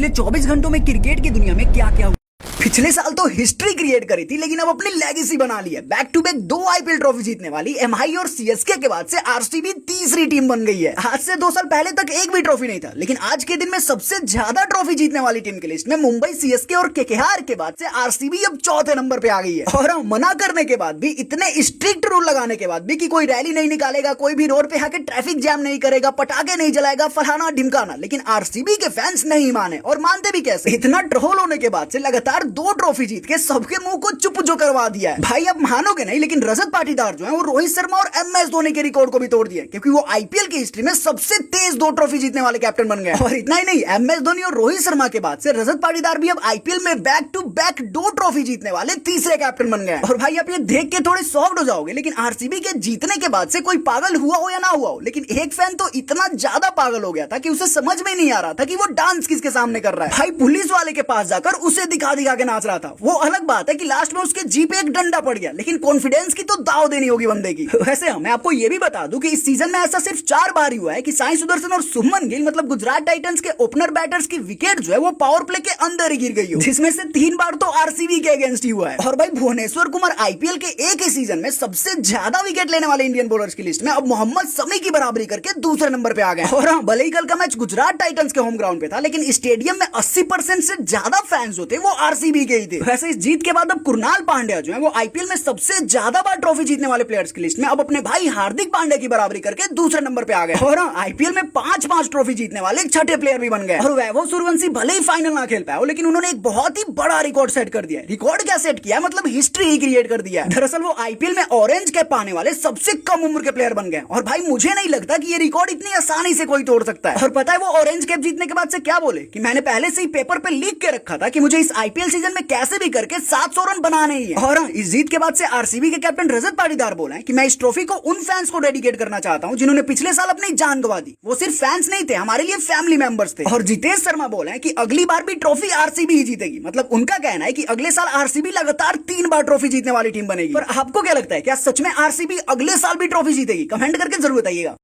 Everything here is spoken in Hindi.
पिछले 24 घंटों में क्रिकेट की दुनिया में क्या क्या हुआ। पिछले साल तो हिस्ट्री क्रिएट करी थी, लेकिन अब अपनी लेगेसी बना ली है। Back to back 2 IPL trophy जीतने वाली एमआई और सीएसके के बाद से आरसीबी तीसरी टीम बन गई है। आज से 2 साल पहले तक एक भी ट्रॉफी नहीं था, लेकिन आज के दिन में सबसे ज्यादा ट्रॉफी जीतने वाली टीम की लिस्ट में मुंबई, सीएसके और केकेआर के बाद से आरसीबी अब चौथे नंबर पे आ गई है। और मना करने के बाद भी, इतने स्ट्रिक्ट रूल लगाने के बाद भी कि कोई रैली नहीं निकालेगा, कोई भी रोड पे आके ट्रैफिक जैम नहीं करेगा, पटाखे नहीं जलाएगा, फलाना ढिमकाना, लेकिन आरसीबी के फैंस नहीं माने। और मानते भी कैसे? इतना ट्रोल होने के बाद से लगातार 2 ट्रॉफी जीत के सबके मुंह को चुप जो करवा दिया है। भाई अब मानोगे नहीं, लेकिन रजत पाटीदार जो है वो रोहित शर्मा और एमएस धोनी के रिकॉर्ड को भी तोड़ दिया, क्योंकि वो आईपीएल की हिस्ट्री में सबसे तेज 2 ट्रॉफी जीतने वाले कैप्टन बन गए। और इतना ही नहीं, एमएस धोनी और रोहित शर्मा के बाद से रजत पाटीदार भी अब आईपीएल में बैक टू बैक 2 ट्रॉफी जीतने वाले तीसरे कैप्टन बन गए। और भाई आप ये देख के थोड़े सॉफ्ट हो जाओगे, लेकिन आरसीबी के जीतने के बाद से कोई पागल हुआ हो या ना हुआ हो, लेकिन एक फैन तो इतना ज्यादा पागल हो गया था कि उसे समझ में नहीं आ रहा था कि वो डांस किसके सामने कर रहा है। भाई पुलिस वाले के पास जाकर उसे दिखा दिखा के नाच रहा था। वो अलग बात है कि लास्ट में उसके जी पे एक डंडा पड़ गया, लेकिन कॉन्फिडेंस की तो दाव देनी होगी बंदे की। वैसे मैं आपको ये भी बता दूं कि इस सीजन में ऐसा सिर्फ 4 बार ही हुआ है कि साई सुदर्शन और शुभमन गिल मतलब गुजरात टाइटंस के ओपनर बैटर्स की विकेट जो है वो पावर प्ले के अंदर ही गिर गई हो, जिसमें से 3 बार तो आरसीबी के अगेंस्ट ही हुआ है। और भाई भुवनेश्वर कुमार आईपीएल के एक ही सीजन में सबसे ज्यादा विकेट लेने वाले इंडियन बॉलर्स की लिस्ट में अब मोहम्मद शमी की बराबरी करके दूसरे नंबर पे आ गए। और हाँ, भले ही कल का मैच गुजरात टाइटंस के होम ग्राउंड पे था, लेकिन स्टेडियम में 80% से ज्यादा फैंस होते वो आरसीबी के ही थे। वैसे इस जीत के बाद अब कुणाल पांड्या जो है वो आईपीएल में सबसे ज्यादा बार ट्रॉफी जीतने वाले प्लेयर्स की लिस्ट में अब अपने भाई हार्दिक पांड्या की बराबरी करके दूसरे नंबर पे आ गए। और आईपीएल में 5 ट्रॉफी जीतने वाले छठे प्लेयर भी बन गए। और वैभव सूर्यवंशी भले ही फाइनल ना खेल पाया हो, लेकिन उन्होंने एक बहुत ही बड़ा रिकॉर्ड सेट कर दिया है। रिकॉर्ड क्या सेट किया? मतलब हिस्ट्री ही क्रिएट कर दिया है। दरअसल वो आईपीएल में ऑरेंज कैप पाने वाले सबसे कम उम्र के प्लेयर बन गए। और भाई मुझे नहीं लगता कि ये रिकॉर्ड इतनी आसानी से कोई तोड़ सकता है। और पता है वो ऑरेंज कैप जीतने के बाद से क्या बोले कि मैंने पहले से ही पेपर पे लिख के रखा था कि मुझे इस आईपीएल सीजन में कैसे भी करके 700 रन बनाने ही है। और इस जीत के बाद से आरसीबी के कैप्टन रजत पाटीदार बोले हैं कि मैं इस ट्रॉफी को उन फैंस को डेडिकेट करना चाहता हूं जिन्होंने पिछले साल अपनी जान गंवा दी। वो सिर्फ फैंस नहीं थे, हमारे लिए फैमिली मेंबर्स थे। और जितेश शर्मा बोले हैं कि अगली बार भी ट्रॉफी आरसीबी ही जीतेगी। मतलब उनका कहना है कि अगले साल आरसीबी लगातार 3 बार ट्रॉफी जीतने वाली टीम बनेगी। पर आपको क्या लगता है, क्या सच में आरसीबी अगले साल भी ट्रॉफी जीतेगी? कमेंट करके जरूर बताइएगा।